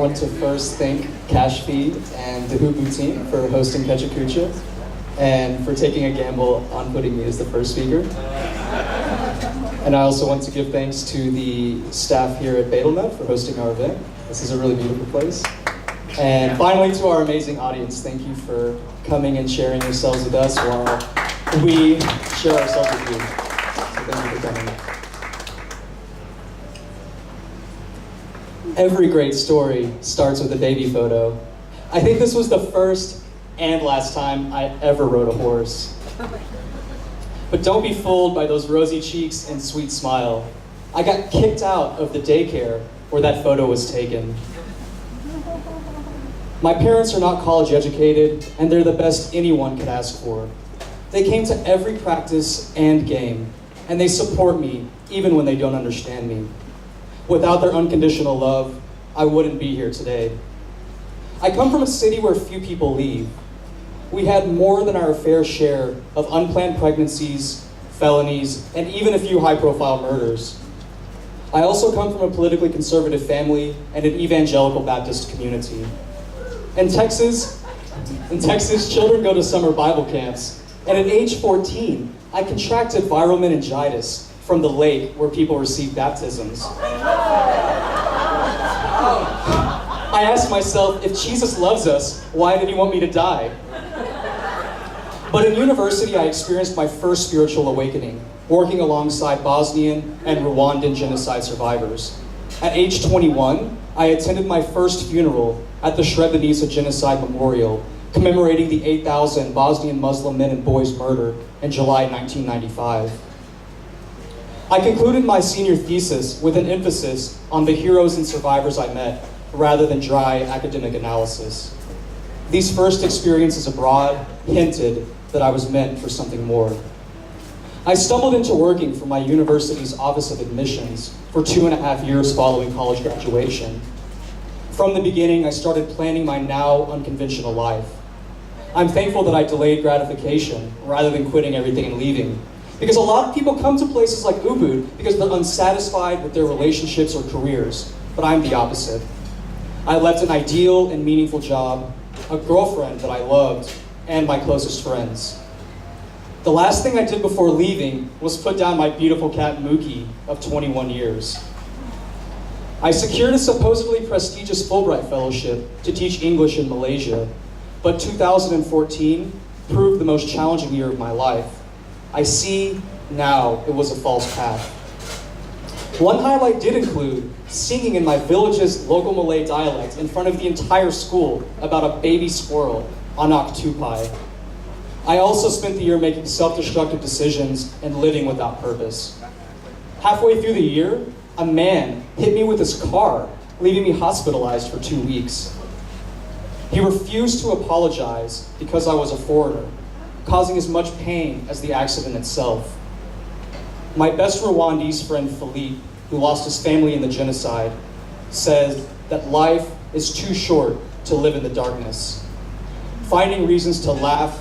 want to first thank Cash Feed and the Hoopoo team for hosting Pechakucha and for taking a gamble on putting me as the first speaker. And I also want to give thanks to the staff here at Betelmet for hosting our event. This is a really beautiful place. And finally, to our amazing audience, thank you for coming and sharing yourselves with us while we share ourselves with you. So thank you for coming. Every great story starts with a baby photo. I think this was the first and last time I ever rode a horse. But don't be fooled by those rosy cheeks and sweet smile. I got kicked out of the daycare where that photo was taken. My parents are not college educated, and they're the best anyone could ask for. They came to every practice and game, and they support me even when they don't understand me. Without their unconditional love, I wouldn't be here today. I come from a city where few people leave. We had more than our fair share of unplanned pregnancies, felonies, and even a few high-profile murders. I also come from a politically conservative family and an evangelical Baptist community. In Texas, children go to summer Bible camps, and at age 14, I contracted viral meningitis from the lake where people receive baptisms. I asked myself, if Jesus loves us, why did he want me to die? But in university, I experienced my first spiritual awakening, working alongside Bosnian and Rwandan genocide survivors. At age 21, I attended my first funeral at the Srebrenica Genocide Memorial, commemorating the 8,000 Bosnian Muslim men and boys murdered in July 1995. I concluded my senior thesis with an emphasis on the heroes and survivors I met, rather than dry academic analysis. These first experiences abroad hinted that I was meant for something more. I stumbled into working for my university's Office of Admissions for 2.5 years following college graduation. From the beginning, I started planning my now unconventional life. I'm thankful that I delayed gratification rather than quitting everything and leaving. Because a lot of people come to places like Ubud because they're unsatisfied with their relationships or careers, but I'm the opposite. I left an ideal and meaningful job, a girlfriend that I loved, and my closest friends. The last thing I did before leaving was put down my beautiful cat Mookie of 21 years. I secured a supposedly prestigious Fulbright fellowship to teach English in Malaysia, but 2014 proved the most challenging year of my life. I see now it was a false path. One highlight did include singing in my village's local Malay dialect in front of the entire school about a baby squirrel, anak tupai. I also spent the year making self-destructive decisions and living without purpose. Halfway through the year, a man hit me with his car, leaving me hospitalized for 2 weeks. He refused to apologize because I was a foreigner, causing as much pain as the accident itself. My best Rwandese friend Philippe, who lost his family in the genocide, said that life is too short to live in the darkness. Finding reasons to laugh,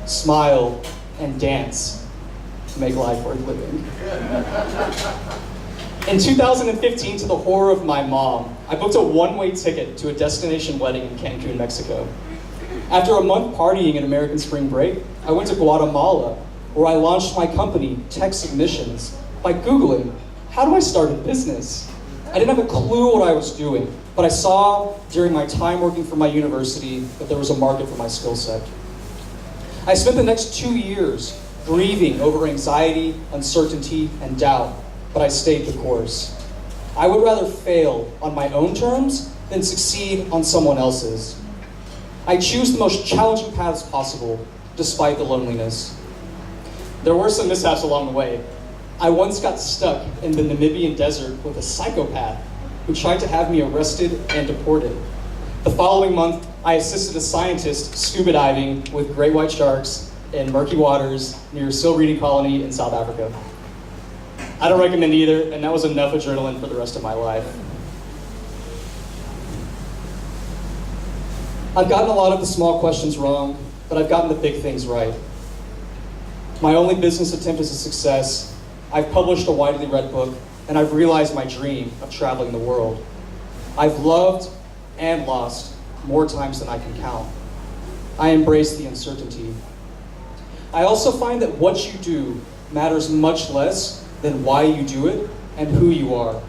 smile, and dance make life worth living. In 2015, to the horror of my mom, I booked a one-way ticket to a destination wedding in Cancun, Mexico. After a month partying in American spring break, I went to Guatemala, where I launched my company, Tech Submissions, by Googling, how do I start a business? I didn't have a clue what I was doing, but I saw during my time working for my university that there was a market for my skill set. I spent the next 2 years grieving over anxiety, uncertainty, and doubt, but I stayed the course. I would rather fail on my own terms than succeed on someone else's. I choose the most challenging paths possible, despite the loneliness. There were some mishaps along the way. I once got stuck in the Namibian desert with a psychopath who tried to have me arrested and deported. The following month, I assisted a scientist scuba diving with great white sharks in murky waters near Silrini Colony in South Africa. I don't recommend either, and that was enough adrenaline for the rest of my life. I've gotten a lot of the small questions wrong, but I've gotten the big things right. My only business attempt is a success. I've published a widely read book, and I've realized my dream of traveling the world. I've loved and lost more times than I can count. I embrace the uncertainty. I also find that what you do matters much less than why you do it and who you are.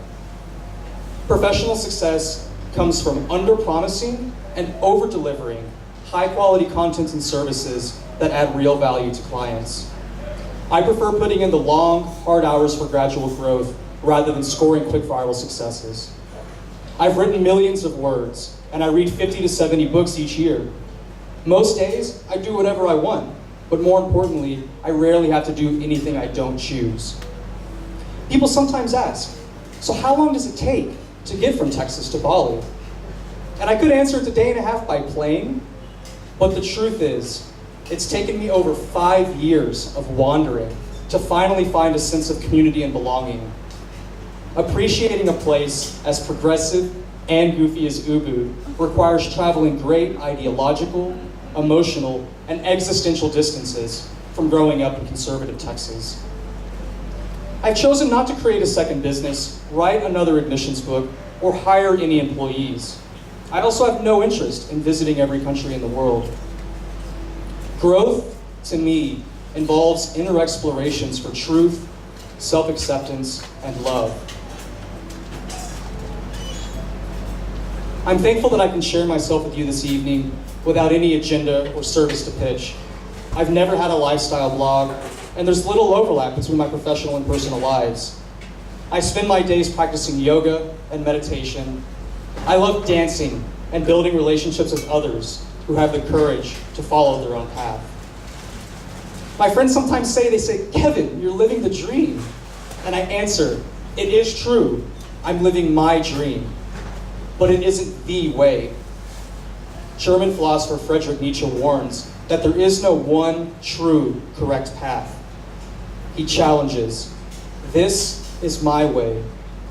Professional success comes from under-promising and over-delivering high-quality content and services that add real value to clients. I prefer putting in the long, hard hours for gradual growth rather than scoring quick viral successes. I've written millions of words, and I read 50 to 70 books each year. Most days, I do whatever I want, but more importantly, I rarely have to do anything I don't choose. People sometimes ask, so how long does it take to get from Texas to Bali? And I could answer it's a day and a half by plane, but the truth is, it's taken me over 5 years of wandering to finally find a sense of community and belonging. Appreciating a place as progressive and goofy as Ubud requires traveling great ideological, emotional, and existential distances from growing up in conservative Texas. I've chosen not to create a second business, write another admissions book, or hire any employees. I also have no interest in visiting every country in the world. Growth, to me, involves inner explorations for truth, self-acceptance, and love. I'm thankful that I can share myself with you this evening without any agenda or service to pitch. I've never had a lifestyle blog, and there's little overlap between my professional and personal lives. I spend my days practicing yoga and meditation. I love dancing and building relationships with others who have the courage to follow their own path. My friends sometimes say, Kevin, you're living the dream. And I answer, it is true, I'm living my dream, but it isn't the way. German philosopher Friedrich Nietzsche warns that there is no one true correct path. He challenges, this is my way,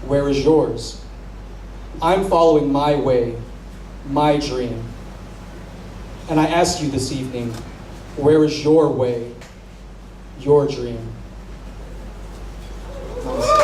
where is yours? I'm following my way, my dream. And I ask you this evening, where is your way, your dream? Namaste.